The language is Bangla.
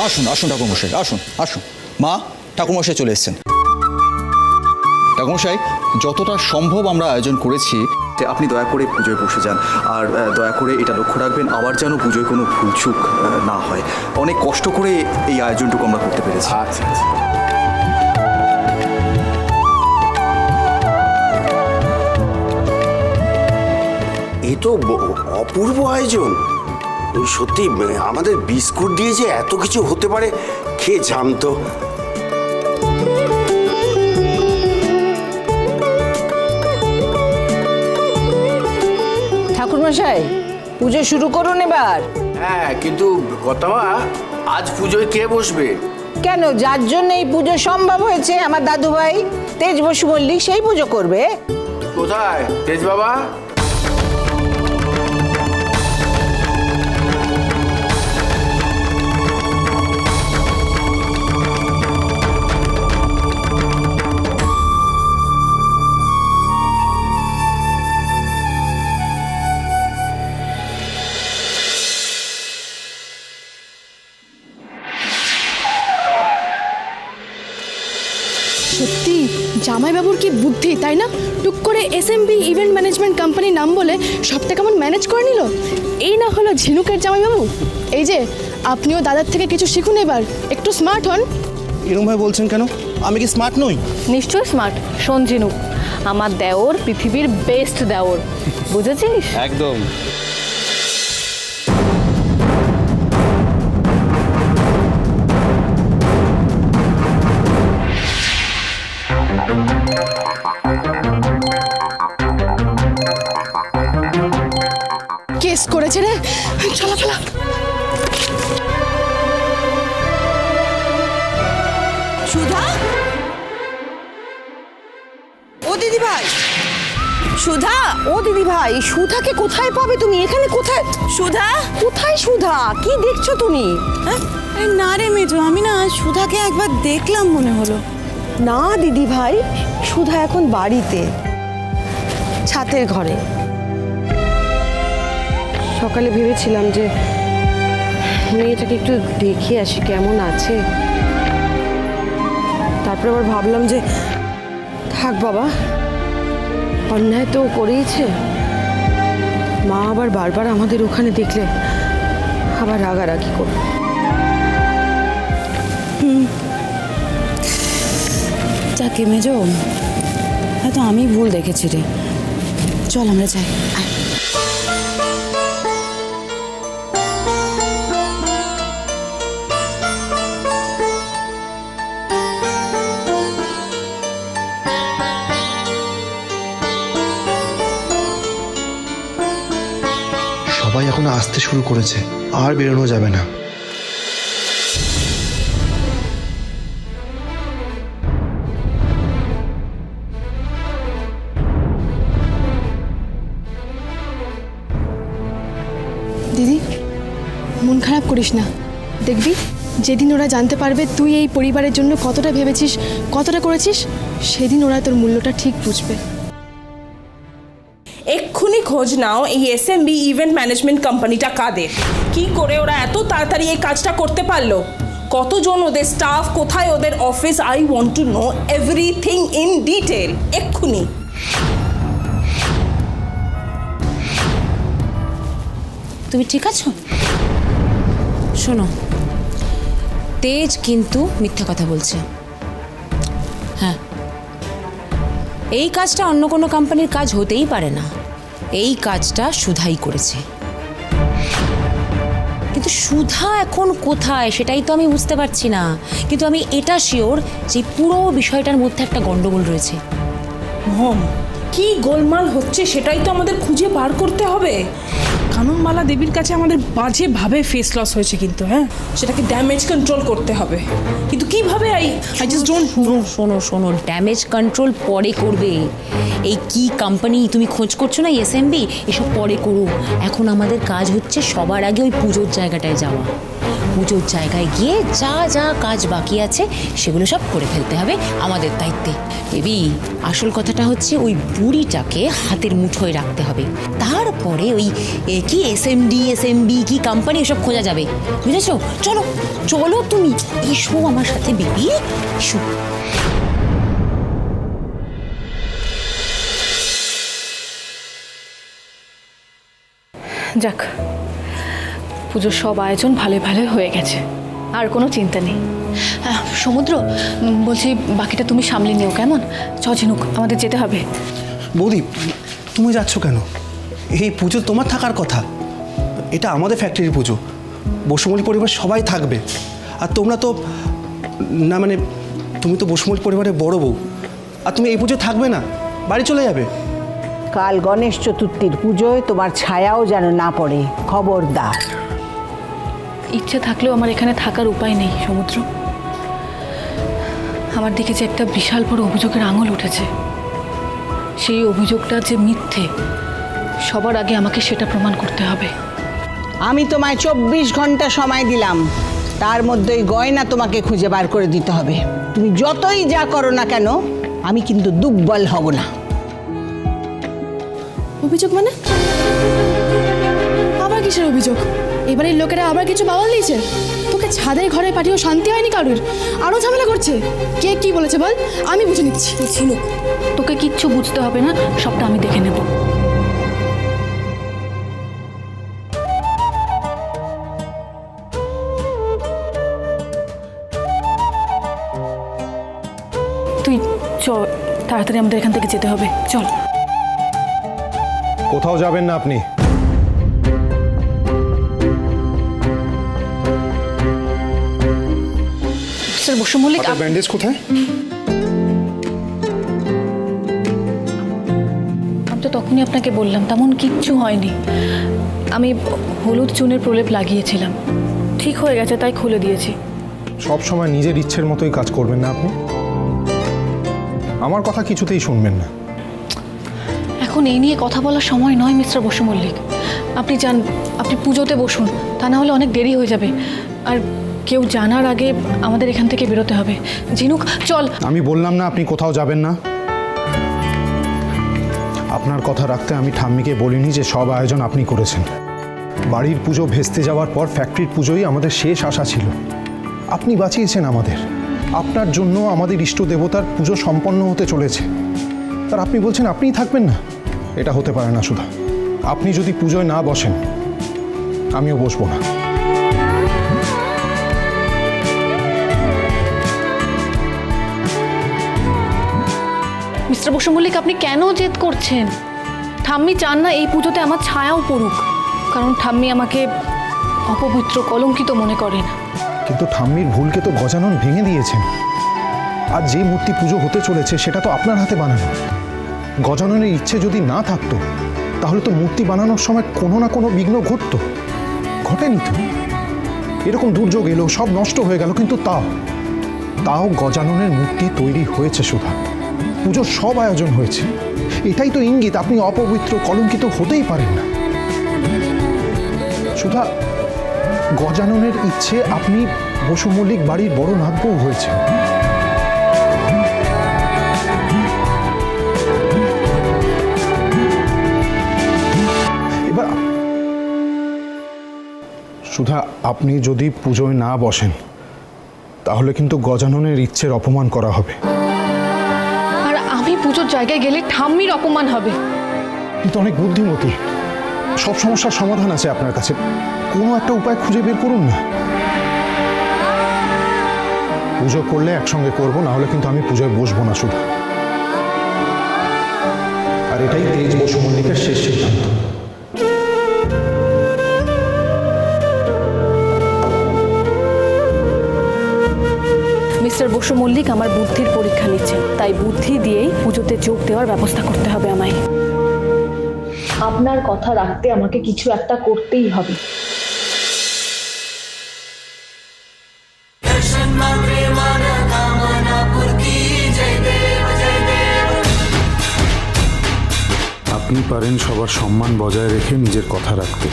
আসুন আসুন ঠাকুরমশাই, আসুন আসুন। মা, ঠাকুরমশাই চলে এসেছেন। ঠাকুরমশাই, যতটা সম্ভব আমরা আয়োজন করেছি, আপনি দয়া করে পুজোয় বসে যান। আর দয়া করে এটা লক্ষ্য রাখবেন, আবার যেন পুজোয় কোনো ভুলচুক না হয়। অনেক কষ্ট করে এই আয়োজনটুকু আমরা করতে পেরেছি। আচ্ছা আচ্ছা। এ তো অপূর্ব আয়োজন। সত্যি আমাদের বিস্কুট দিয়ে যে এত কিছু হতে পারে কে জানতো। ঠাকুরমশাই, পুজো শুরু করুন এবার। হ্যাঁ, কিন্তু কথা আজ পুজোয় কে বসবে? কেন, যার জন্য এই পুজো সম্ভব হয়েছে, আমার দাদু ভাই তেজ বসু মল্লিক, সেই পুজো করবে। কোথায় তেজ বাবা? সত্যি জামাইবাবুর কি বুদ্ধি, তাই না? টুক করে এসএমবি ইভেন্ট ম্যানেজমেন্ট কোম্পানির নাম বলে সবটা কেমন ম্যানেজ করে নিল। এই না হলো ঝিনুকের জামাইবাবু। এই যে আপনিও দাদার থেকে কিছু শিখুন, এবার একটু স্মার্ট হন। এরকম ভাবে বলছেন কেন? আমি কি স্মার্ট নই? নিশ্চয় স্মার্ট। শোন ঝিনুক, আমার দেওর পৃথিবীর বেস্ট দেওর, বুঝেছিস? একদম। কেস করেছে রে, চলা ফেলা। সুধা, ও দিদি ভাই, সুধা, ও দিদি ভাই, সুধাকে কোথায় পাবে তুমি? এখানে কোথায়? সুধা, কোথায় সুধা? কি দেখছো তুমি? হ্যাঁ? আরে না রে মেজো, আমি না সুধাকে একবার দেখলাম মনে হলো। না দিদি ভাই, সুধা এখন বাড়িতে, ছাতের ঘরে। সকালে ভেবেছিলাম যে মেয়েটাকে একটু দেখে আসি কেমন আছে, তারপরে আবার ভাবলাম যে থাক বাবা, অন্যায় তো করেইছে। মা আবার বারবার আমাদের ওখানে দেখলে আবার রাগারাগি করবে। যাকে মেজো, হয়তো আমি ভুল দেখেছি রে। চল আমরা যাই। সবাই এখন আসতে শুরু করেছে, আর বেরোনো যাবে না। দিদি, মন খারাপ করিস না। দেখবি যেদিন ওরা জানতে পারবে তুই এই পরিবারের জন্য কতটা ভেবেছিস, কতটা করেছিস, সেদিন ওরা তোর মূল্যটা ঠিক বুঝবে। এক্ষুনি খোঁজ নাও এই এসএমবি ইভেন্ট ম্যানেজমেন্ট কোম্পানিটা কাদের, কি করে ওরা এত তাড়াতাড়ি এই কাজটা করতে পারলো, কতজন ওদের স্টাফ, কোথায় ওদের office. I want to know everything in detail, এক্ষুনি। তুমি ঠিক আছো? শোনো, তেজ কিন্তু মিথ্যা কথা বলছে। হ্যাঁ, এই কাজটা অন্য কোনো কোম্পানির কাজ হতেই পারে না। এই কাজটা সুধাই করেছে। কিন্তু সুধা এখন কোথায় সেটাই তো আমি বুঝতে পারছি না। কিন্তু আমি এটা শিওর যে পুরো বিষয়টার মধ্যে একটা গন্ডগোল রয়েছে। মম, কি গোলমাল হচ্ছে সেটাই তো আমাদের খুঁজে বার করতে হবে। কাননমালা দেবীর কাছে আমাদের বাজেভাবে ফেস লস হয়েছে, কিন্তু হ্যাঁ, সেটাকে ড্যামেজ কন্ট্রোল করতে হবে। কিন্তু কিভাবে? I just don't know. শোনো শোনো, ড্যামেজ কন্ট্রোল পরে করবে। এই কি কোম্পানি তুমি খোঁজ করছো না, এসএমবি, এসব পরে করো। এখন আমাদের কাজ হচ্ছে সবার আগে ওই পুজোর জায়গাটায় যাওয়া। পুজোর জায়গায় গিয়ে যা যা কাজ বাকি আছে সেগুলো সব করে ফেলতে হবে আমাদের দায়িত্বে। বেবি, আসল কথাটা হচ্ছে ওই বুড়িটাকে হাতের মুঠোয় রাখতে হবে। তারপরে ওই কি এসএমবি কি কোম্পানি এসব খোঁজা যাবে, বুঝেছো? চলো চলো, তুমি এসো আমার সাথে বেবি, এসো। যাক, পুজোর সব আয়োজন ভালো ভালো হয়ে গেছে, আর কোনো চিন্তা নেই। সমুদ্র, বলছি বাকিটা তুমি সামলে নিও, কেমন? ঝিনুক, আমাদের যেতে হবে। বৌদি, তুমি যাচ্ছ কেন? এই পুজো তোমার থাকার কথা, এটা আমাদের ফ্যাক্টরির পুজো, বসুমলী পরিবার সবাই থাকবে। আর তোমরা তো না, মানে তুমি তো বসুমলী পরিবারের বড় বউ, আর তুমি এই পুজো থাকবে না, বাড়ি চলে যাবে। কাল গণেশ চতুর্থীর পুজোয় তোমার ছায়াও যেন না পড়ে, খবরদার। ইচ্ছে থাকলেও আমার এখানে থাকার উপায় নেই সমুদ্র। আমার দিকে যে একটা বিশাল বড় অভিযোগের আঙুল উঠেছে, সেই অভিযোগটা যে মিথ্যে, সবার আগে আমাকে সেটা প্রমাণ করতে হবে। আমি তোমায় 24 ঘন্টা সময় দিলাম, তার মধ্যে ওই গয়না তোমাকে খুঁজে বার করে দিতে হবে। তুমি যতই যা করো না কেন, আমি কিন্তু দুর্বল হব না। অভিযোগ মানে? আবার কিসের অভিযোগ? এবারের লোকেরা আবার কিছু বাওয়াল দিয়েছে? তোকে ছাদের ঘরে পাঠিয়েও শান্তি হয়নি কারুর, আরও ঝামেলা করছে। কে কি বলেছে বল, আমি বুঝে নিচ্ছি। ঝিনুক, তোকে কিচ্ছু বুঝতে হবে না, সবটা আমি দেখে নেব। তুই চল, তাড়াতাড়ি আমাদের এখান থেকে যেতে হবে, চল। কোথাও যাবেন না আপনি। স্যার বসু মল্লিক, ব্যান্ডেজ কোথায়? আমি তো তখনই আপনাকে বললাম তেমন কিচ্ছু হয়নি। আমি হলুদ চুনের প্রলেপ লাগিয়েছিলাম, ঠিক হয়ে গেছে, তাই খুলে দিয়েছি। সব সময় নিজের ইচ্ছের মতোই কাজ করবেন না আপনি, আমার কথা কিছুতেই শুনবেন না। এখন এই নিয়ে কথা বলার সময় নয় মিস্টার বসু মল্লিক। আপনি যান, আপনি পুজোতে বসুন, তা না হলে অনেক দেরি হয়ে যাবে। আর কেউ জানার আগে আমাদের এখান থেকে বেরোতে হবে। ঝিনুক, চল। আমি বললাম না আপনি কোথাও যাবেন না। আপনার কথা রাখতে আমি ঠাম্মিকে বলিনি যে সব আয়োজন আপনি করেছেন। বাড়ির পুজো ভেস্তে যাওয়ার পর ফ্যাক্টরির পুজোই আমাদের শেষ আশা ছিল। আপনি বাঁচিয়েছেন আমাদের, আপনার জন্য আমাদের ইষ্ট দেবতার পুজো সম্পন্ন হতে চলেছে, আর আপনি বলছেন আপনিই থাকবেন না? এটা হতে পারে না সুধা। আপনি যদি পুজোয় না বসেন, আমিও বসবো না। মিস্টার বসু মল্লিক, আপনি কেন জেদ করছেন? ঠাম্মি চান না এই পুজোতে আমার ছায়াও পড়ুক, কারণ ঠাম্মি আমাকে অপবিত্র, কলঙ্কিত মনে করেন। কিন্তু ঠাম্মির ভুলকে তো গজানন ভেঙে দিয়েছেন। আর যে মূর্তি পুজো হতে চলেছে সেটা তো আপনার হাতে বানানো। গজাননের ইচ্ছে যদি না থাকতো, তাহলে তো মূর্তি বানানোর সময় কোনো না কোনো বিঘ্ন ঘটতো, ঘটেনি তো। এরকম দুর্যোগ এলো, সব নষ্ট হয়ে গেল, কিন্তু তাও গজাননের মূর্তি তৈরি হয়েছে সুধা। পুজোর সব আয়োজন হয়েছে, এটাই তো ইঙ্গিত আপনি অপবিত্র, কলঙ্কিত হতেই পারেন না। সুধা, গজাননের ইচ্ছে আপনি বসু মল্লিক বাড়ির বড় নাতবউ হয়েছে। এবার সুধা, আপনি যদি পুজোয় না বসেন, তাহলে কিন্তু গজাননের ইচ্ছের অপমান করা হবে। আর আমি পুজোর জায়গায় গেলে ঠাম্মির অপমান হবে। কিন্তু অনেক বুদ্ধিমতী, সব সমস্যার সমাধান আছে আপনার কাছে, কোনো একটা উপায় খুঁজে বের করুন না। পুজো করলে একসঙ্গে করবো, না হলে কিন্তু আমি পুজোয় বসবো না সুধা। আর এটাই তেজ বসু মল্লিকের শেষ সিদ্ধান্ত। মিস্টার বসু মল্লিক আমার বুদ্ধির পরীক্ষা নিচ্ছেন, তাই বুদ্ধি দিয়েই পুজোতে যোগ দেওয়ার ব্যবস্থা করতে হবে আমায়। আপনার কথা রাখতে আমাকে কিছু একটা করতেই হবে। আপনি পারেন সবার সম্মান বজায় রেখে নিজের কথা রাখতে।